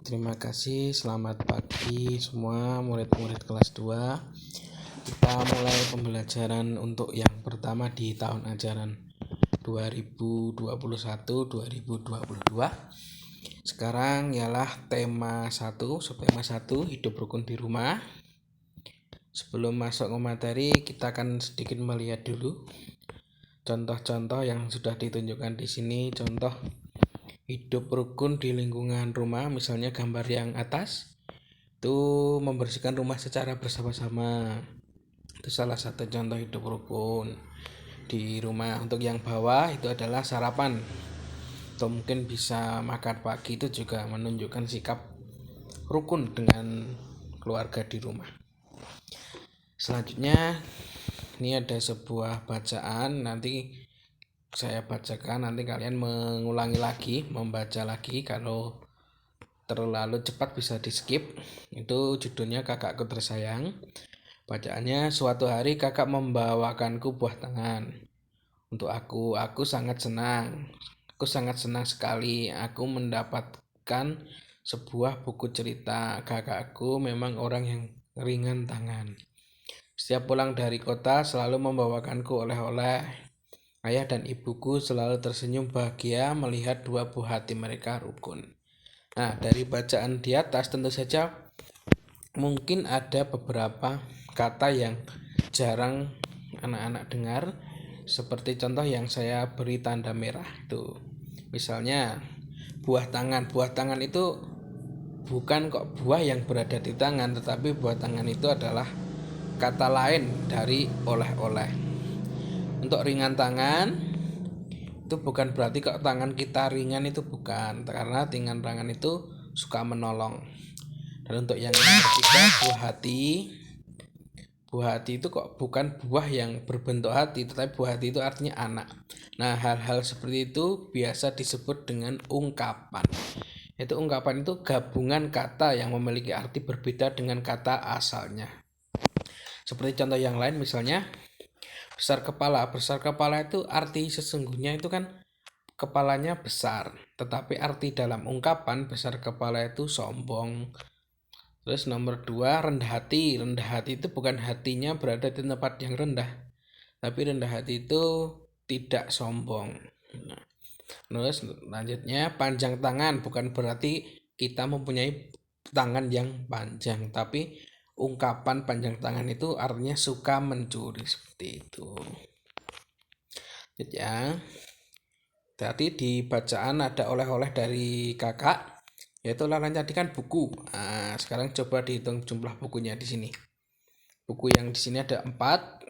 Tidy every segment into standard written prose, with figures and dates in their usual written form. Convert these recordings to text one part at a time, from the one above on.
Terima kasih, selamat pagi semua murid-murid kelas 2. Kita mulai pembelajaran untuk yang pertama di tahun ajaran 2021-2022. Sekarang ialah tema 1, subtema 1, hidup rukun di rumah. Sebelum masuk ke materi, kita akan sedikit melihat dulu contoh-contoh yang sudah ditunjukkan di sini. Contoh hidup rukun di lingkungan rumah, misalnya gambar yang atas itu membersihkan rumah secara bersama-sama. Itu salah satu contoh hidup rukun di rumah. Untuk yang bawah itu adalah sarapan atau mungkin bisa makan pagi, itu juga menunjukkan sikap rukun dengan keluarga di rumah. Selanjutnya ini ada sebuah bacaan, nanti saya bacakan, nanti kalian mengulangi lagi, membaca lagi. Kalau terlalu cepat bisa di skip. Itu judulnya Kakakku Tersayang. Bacaannya, suatu hari kakak membawakanku buah tangan untuk aku sangat senang. Aku sangat senang sekali aku mendapatkan sebuah buku cerita. Kakakku memang orang yang ringan tangan. Setiap pulang dari kota selalu membawakanku oleh-oleh. Ayah dan ibuku selalu tersenyum bahagia melihat dua buah hati mereka rukun. Nah, dari bacaan di atas tentu saja mungkin ada beberapa kata yang jarang anak-anak dengar, seperti contoh yang saya beri tanda merah itu. Misalnya buah tangan. Buah tangan itu bukan kok buah yang berada di tangan, tetapi buah tangan itu adalah kata lain dari oleh-oleh. Untuk ringan tangan itu bukan berarti kok tangan kita ringan, itu bukan, karena ringan tangan itu suka menolong. Dan untuk yang ketiga, buah hati itu kok bukan buah yang berbentuk hati, tetapi buah hati itu artinya anak. Nah, hal-hal seperti itu biasa disebut dengan ungkapan. Itu ungkapan itu gabungan kata yang memiliki arti berbeda dengan kata asalnya. Seperti contoh yang lain, misalnya besar kepala. Besar kepala itu arti sesungguhnya itu kan kepalanya besar, tetapi arti dalam ungkapan besar kepala itu sombong. Terus nomor 2, rendah hati. Rendah hati itu bukan hatinya berada di tempat yang rendah, tapi rendah hati itu tidak sombong. Nah, terus lanjutnya, panjang tangan bukan berarti kita mempunyai tangan yang panjang, tapi ungkapan panjang tangan itu artinya suka mencuri, seperti itu. Ya, tadi di bacaan ada oleh-oleh dari kakak, yaitu lawan tadi kan buku. Nah, sekarang coba dihitung jumlah bukunya di sini. Buku yang di sini ada 4,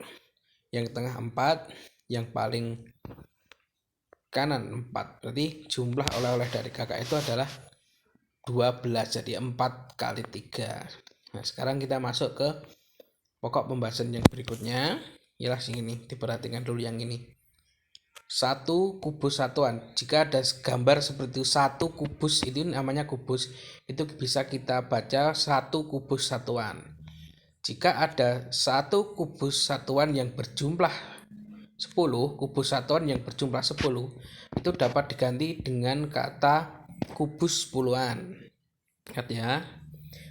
yang tengah 4, yang paling kanan 4. Berarti jumlah oleh-oleh dari kakak itu adalah 12, jadi 4 kali 3. Nah, sekarang kita masuk ke pokok pembahasan yang berikutnya. Ialah sini, diperhatikan dulu yang ini. 1 kubus satuan. Jika ada gambar seperti itu, 1 kubus, itu namanya kubus. Itu bisa kita baca 1 kubus satuan. Jika ada 1 kubus satuan yang berjumlah 10, kubus satuan yang berjumlah 10, itu dapat diganti dengan kata kubus puluhan. Ingat ya.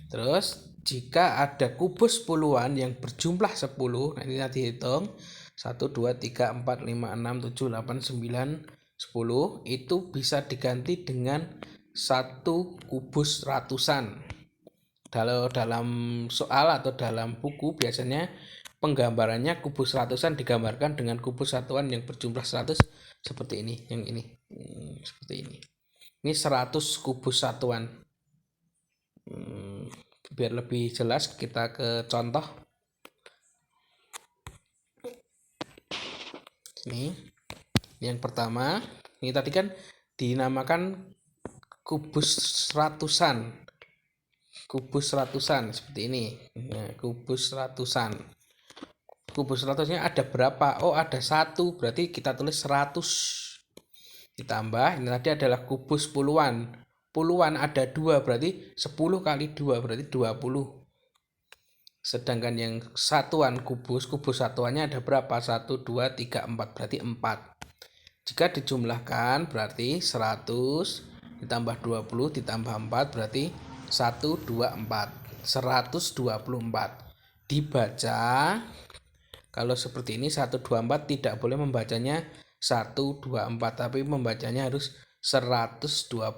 Terus jika ada kubus puluhan yang berjumlah 10, nah ini nanti hitung 1, 2, 3, 4, 5, 6, 7, 8, 9, 10, itu bisa diganti dengan 1 kubus ratusan. Dalam soal atau dalam buku biasanya penggambarannya kubus ratusan digambarkan dengan kubus satuan yang berjumlah 100, seperti ini, yang ini. Seperti ini. Ini 100 kubus satuan. Biar lebih jelas kita ke contoh. Ini yang pertama, ini tadi kan dinamakan kubus ratusan. Kubus ratusan seperti ini. Nah, kubus ratusan. Kubus ratusnya ada berapa? Oh, ada 1, berarti kita tulis 100. Ditambah ini tadi adalah kubus puluhan. Puluhan ada 2, berarti 10 kali 2 berarti 20. Sedangkan yang satuan kubus satuannya ada berapa? 1, 2, 3, 4, berarti 4. Jika dijumlahkan berarti 100 ditambah 20 ditambah 4 berarti 124. Dibaca, kalau seperti ini 124 tidak boleh membacanya 124, tapi membacanya harus 124.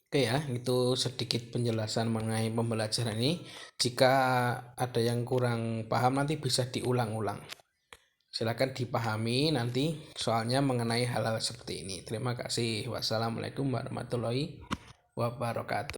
Oke ya, itu sedikit penjelasan mengenai pembelajaran ini. Jika ada yang kurang paham nanti bisa diulang-ulang. Silakan dipahami nanti soalnya mengenai hal-hal seperti ini. Terima kasih. Wassalamualaikum warahmatullahi wabarakatuh.